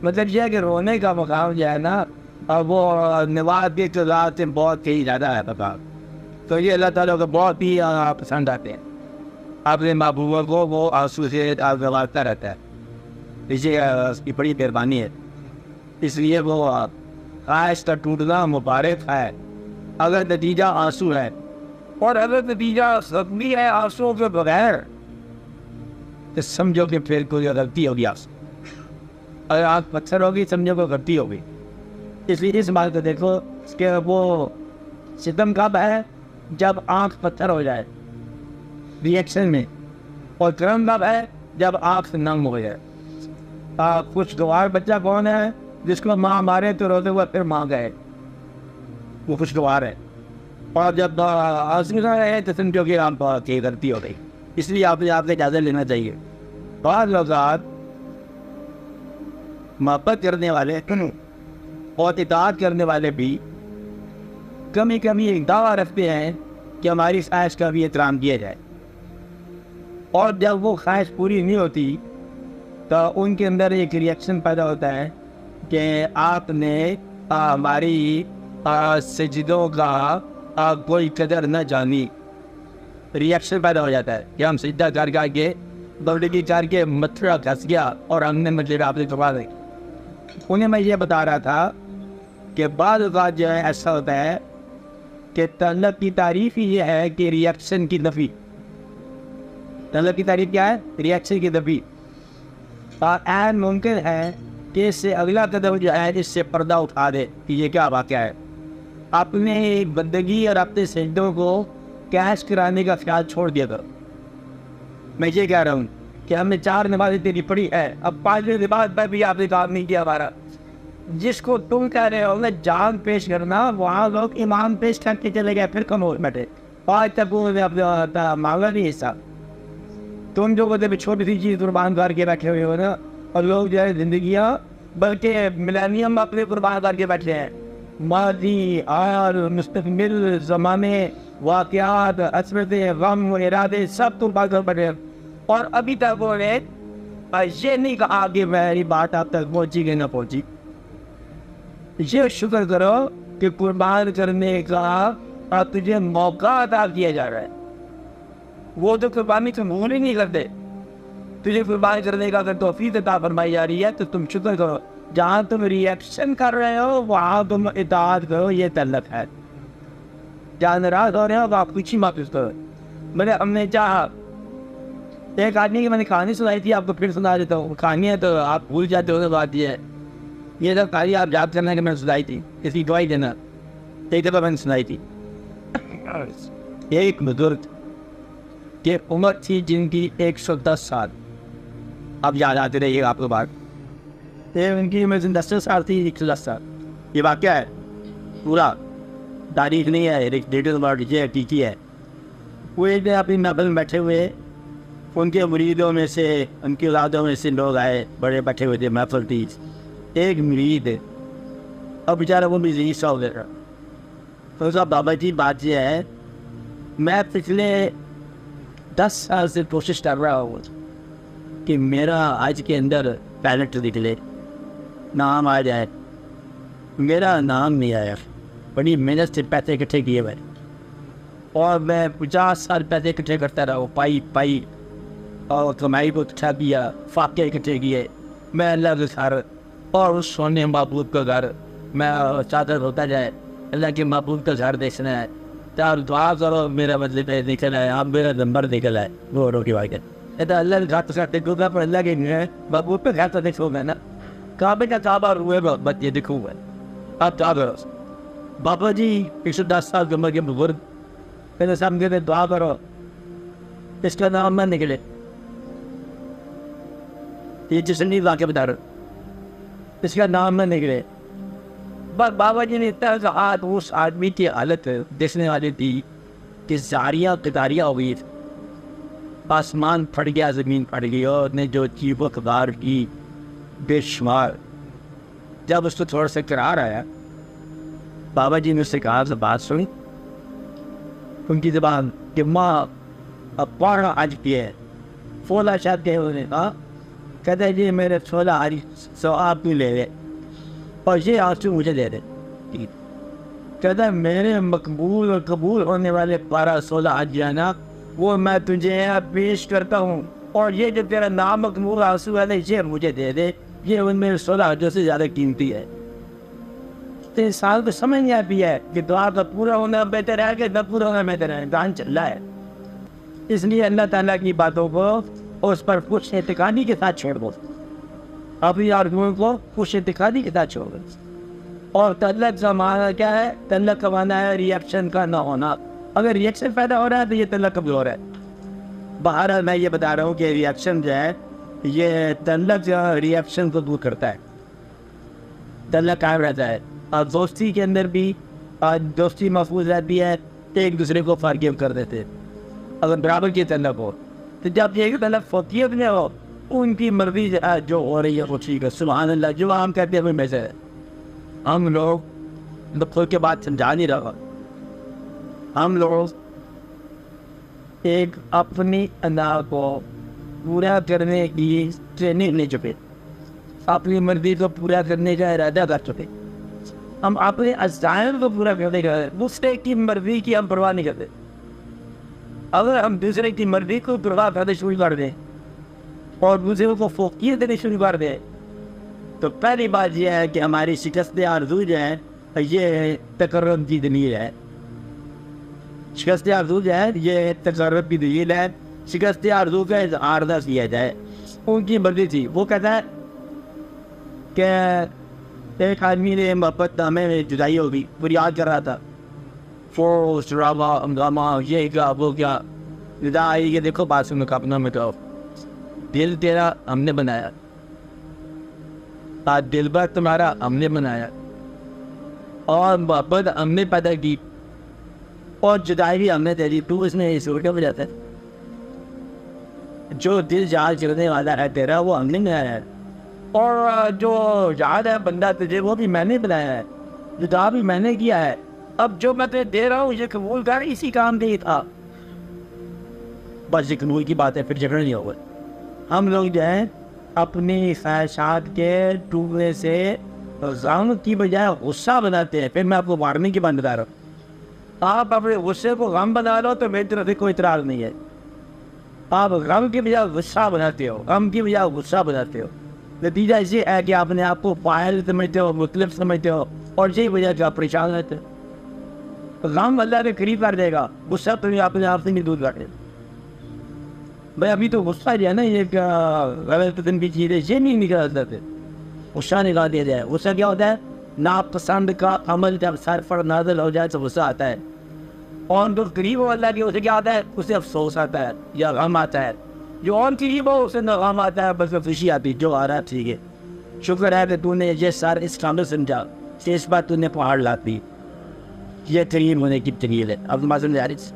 مطلب یہ ہے کہ رونے کا مقام جو ہے نا وہ نواز کی اقتدار سے بہت ہی زیادہ ہے مقام. تو یہ اللہ تعالیٰ کو بہت ہی پسند آتے ہیں. اپنے محبوبہ کو وہ آنسو سے نوازتا رہتا ہے. یہ اس کی بڑی مہربانی ہے. اس لیے وہ خواہش کا ٹوٹنا مبارک ہے اگر نتیجہ آنسو ہے, اور اگر نتیجہ زخمی ہے آنسو کے بغیر تو سمجھو کہ پھر کوئی غلطی ہوگی. آپ سے اگر آنکھ پتھر ہوگی سمجھو کہ غلطی ہوگی. اس لیے اس بات کو دیکھو کہ وہ ستم کب ہے جب آنکھ پتھر ہو جائے ریئیکشن میں, اور کرم کب ہے جب آنکھ نم ہو جائے. خوشگوار بچہ کون ہے؟ جس کو ماں مارے تو روتے ہوئے پھر ماں گئے, وہ خوشگوار ہے. اور جب آنسو رہے تو سمجھو کہ آپ کی غلطی ہو گئی. اس لیے آپ سے اجازت لینا چاہیے. بعض اوقات محبت کرنے والے اور اطاعت کرنے والے بھی کمی ایک دعویٰ رکھتے ہیں کہ ہماری خواہش کا بھی احترام کیا جائے, اور جب وہ خواہش پوری نہیں ہوتی تو ان کے اندر ایک ریئیکشن پیدا ہوتا ہے کہ آپ نے ہماری سجدوں کا کوئی قدر نہ جانی. ریئیکشن پیدا ہو جاتا ہے کہ ہم سجدہ کر کے بلڈگی کر کے متھرا گھس گیا اور ہم نے مجھے آپ سے چھپا دیں. انہیں میں یہ بتا رہا تھا کہ بعض اوقات جو ہے ایسا ہوتا ہے کہ طلب کی تعریف ہی یہ ہے کہ ریئیکشن کی نفی. طلب کی تعریف کیا ہے؟ ریئیکشن کی نفی. عین ممکن ہے کہ اس سے اگلا قدم جو ہے اس سے پردہ اٹھا دے کہ یہ کیا واقعہ ہے. اپنے بندگی اور اپنے سجدوں کو کیش کرانے کا خیال چھوڑ دیا کرو. میں یہ کہہ رہا ہوں کہ ہم نے 4 نمازیں تیری پڑھی ہے, اب 5ویں نماز میں بھی آپ نے کام نہیں کیا ہمارا. جس کو تم کہہ رہے ہو نا جان پیش کرنا, وہاں لوگ ایمان پیش کر کے چلے گئے, پھر کم ہو بیٹھے. 5 تک نے اپنا مانگا نہیں حصہ. تم جو بولتے چھوٹی سی چیز قربان کر کے بیٹھے ہوئے ہو نا, اور لوگ جو ہے زندگیاں بلکہ ملینیم اپنے قربان کر کے بیٹھے ہیں. ماضی حال مستقبل زمانے واقعات عصمتیں غم و ارادے سب قربان کر بیٹھے ہیں, اور ابھی تک وہ نے یہ نہیں کہا کہ میری بات آپ تک پہنچی کہ نہ پہنچی. یہ شکر کرو کہ قربان کرنے کا تجھے موقع عطا کیا جا رہا ہے. وہ تو قربانی قبول ہی نہیں کرتے. تجھے قربانی کرنے کا اگر توفیق عطا فرمائی جا رہی ہے تو تم شکر کرو. جہاں تم ریئیکشن کر رہے ہو وہاں تم اطاعت کرو, یہ طلب ہے. جہاں ناراض ہو رہے ہو آپ کچھ ہی محسوس کرو. میں نے ہم نے چاہا ایک آدمی کی میں نے کہانی سنائی تھی, آپ کو پھر سنا دیتا ہوں. کہانی ہے تو آپ بھول جاتے ہو, بات یہ ہے یہ سب کہانی آپ یاد کرنا کہ میں نے سنائی تھی, اس کی گواہی دینا. ایک دفعہ میں نے سنائی تھی. ایک بزرگ کی عمر تھی جن کی 110 سال. اب یاد آتے رہیے آپ کو بات. ان کی عمر 10 سال تھی, 110 سال. یہ واقعہ ہے پورا, تاریخ نہیں ہے, ڈیٹیل ورڈ یہ ٹیکی ہے. وہ ایک دن اپنی محفل میں بیٹھے ہوئے, ان کے مریدوں میں سے ان کی اولادوں میں سے لوگ آئے, بڑے بیٹھے ہوئے تھے, محفل تھی. ایک مرید ہے اور بیچارہ وہ بھی ضعیف سا ہو گیا. تو صاحب بابا جی بات یہ ہے, میں پچھلے 10 سال سے کوشش کر رہا ہوں کہ میرا آج کے اندر ٹیلنٹ نکلے, نام آ جائے. میرا نام نہیں آیا. بڑی محنت سے پیسے اکٹھے کیے میں, اور میں 50 سال پیسے اکٹھے کرتا رہا ہوں, پائی اور کمائی کو اکٹھا کیا, فاقے اکٹھے کیے. میں اللہ کے گھر اور اس سونے محبوب کا گھر میں چادر ہوتا جائے, اللہ کے محبوب کا گھر دیکھنا ہے. تو دعا کرو میرا مطلب نکل آئے, آپ میرا نمبر نکل آئے. وہ روکی بھائی کہتے اللہ کے گھر تو ساتھ دیکھوں گا, پر اللہ کے محبوب پہ گھر تو دیکھوں گا نا. کعبے کا کعبہ روئے گا, بس یہ دکھوں گا. آپ کیا کرو بابا جی 110 سال کی عمر کے بزرگ پہلے سب کہتے دعا کرو اس کا نام میں نکلے. یہ جس نے واقعہ بتا رہا اس کا نام نہ نکلے. بس بابا جی نے اتنا کہا تو اس آدمی کی حالت دیکھنے والی تھی کہ زاریاں قطاریاں ہو گئی. آسمان پھٹ گیا, زمین پھٹ گئی, اور نے جو چیخ و پکار کی بے شمار. جب اس کو تھوڑا سا قرار آیا, بابا جی نے اس سے کہا بات سنی ان کی زبان کہ ماں اب پڑھنا آج کی ہے. فولا شاید کہ انہوں نے کہا کہتا ہے جی میرے 16 سو آپ کیوں لے لے اور یہ آنسو مجھے دے دے. کہتا ہے میرے مقبول اور قبول ہونے والے 12-16 حجانہ وہ میں تجھے یہاں پیش کرتا ہوں, اور یہ جو تیرا نامقبول آنسو ہے یہ مجھے دے دے, یہ ان میں 16 حجوں سے زیادہ قیمتی ہے. تو انسان کو سمجھ نہیں آتی ہے کہ دعا کا پورا ہونا بہتر ہے کہ نہ پورا ہونا بہتر ہے, امتحان چل رہا ہے. اس لیے اللہ تعالیٰ کی باتوں کو اس پر خوش اعتقادی کے ساتھ چھوڑ دو, اپنی آرزوؤں کو خوش اعتقادی کے ساتھ چھوڑ دو. اور تعلق کا معنی کیا ہے؟ تعلق کا معنی ہے ریئیکشن کا نہ ہونا. اگر ریئیکشن پیدا ہو رہا ہے تو یہ تعلق کمزور ہے. بہرحال میں یہ بتا رہا ہوں کہ ریئیکشن جو ہے یہ تعلق جو ریئیکشن کو دور کرتا ہے, تعلق قائم رہتا ہے. اور دوستی کے اندر بھی دوستی محفوظ رہتی ہے, ایک دوسرے کو فارگیو کر دیتے اگر برابر کی تعلق ہو. تو جب یہ تعلق فوقیت میں ہو ان کی مرضی جو ہو رہی ہے وہ ٹھیک ہے, سبحان اللہ. جو ہم کہتے ہیں وہ میں سے ہم لوگ کھل کے بات سمجھا نہیں رہا. ہم لوگ ایک اپنی انا کو پورا کرنے کی ٹریننگ لے چکے, اپنی مرضی کو پورا کرنے کا ارادہ کر چکے. ہم اپنے عزائم کو پورا کرنے کا, دوسرے کی مرضی کی ہم پرواہ نہیں کرتے. اگر ہم دوسرے کی مرضی کو پرواہ کرنے شروع کر دیں اور دوسرے کو فوقیت دینے شروع کر دیں تو پہلی بات یہ ہے کہ ہماری شکست آرزو جو ہے یہ تقرب کی دلیل ہے. شکست آرزو جو ہے یہ تقرب کی دلیل ہے. شکست آرزو کا اظہار نہ کیا جائے, ان کی مرضی تھی. وہ کہتا ہے کہ ایک آدمی نے محبت نامے میں جدائی ہوگی, وہ یاد کر رہا تھا فورس ڈرامہ ہنگامہ یہ کیا وہ کیا, جدا آئی کہ دیکھو بات سنو اپنا میں کہو دل تیرا ہم نے بنایا, دل بھر تمہارا ہم نے بنایا, اور محبت ہم نے پیدا کی, اور جدائی بھی ہم نے دے دی. تو اس میں یہ سوچ ہو جاتا ہے جو دل جہاز کرنے والا ہے تیرا وہ ہم نے بنایا ہے, اور جو یاد ہے بندہ تجھے وہ بھی میں نے بنایا ہے, جدا بھی میں نے کیا ہے. اب جو میں تجھے دے رہا ہوں یہ قبول کر, اسی کام کے ہی تھا. بس یہ قبول کی بات ہے, پھر جھگڑا نہیں ہوگا. ہم لوگ جو ہیں اپنی خواہشات کے ڈوبنے سے غم کی بجائے غصہ بناتے ہیں. پھر میں آپ کو وارننگ کی بات بتا رہا ہوں, آپ اپنے غصے کو غم بنا لو تو میری طرف سے کوئی اعتراض نہیں ہے. آپ غم کی بجائے غصہ بناتے ہو, غم کی بجائے غصہ بناتے ہو. نتیجہ یہ ہے کہ آپ نے آپ کو فاعل سمجھتے ہو, مطلب سمجھتے ہو, اور یہی وجہ سے آپ پریشان رہتے ہو. غم اللہ کے قریب کر دے گا, غصہ تمہیں اپنے آپ سے نہیں دور رکھے. بھائی ابھی تو غصہ جو ہے نا یہ غلط دن کی چیز ہے, یہ نہیں نکال سکتے. غصہ نکال دیا جائے. غصہ کیا ہوتا ہے؟ ناپسند کا عمل جب سر پر نازل ہو جائے تو غصہ آتا ہے, اور جو قریب ہو اللہ کے اسے کیا آتا ہے؟ اسے افسوس آتا ہے یا غم آتا ہے. جو اور قریب ہو اسے نہ غم آتا ہے بس خوشی آتی. جو آ رہا ہے ٹھیک ہے, شکر ہے کہ تو نے یہ سارا اس کام میں سمجھا کہ اس بات تو نے پہاڑ لاتی. یہ قریب ہونے کی دلیل ہے. اب معذرت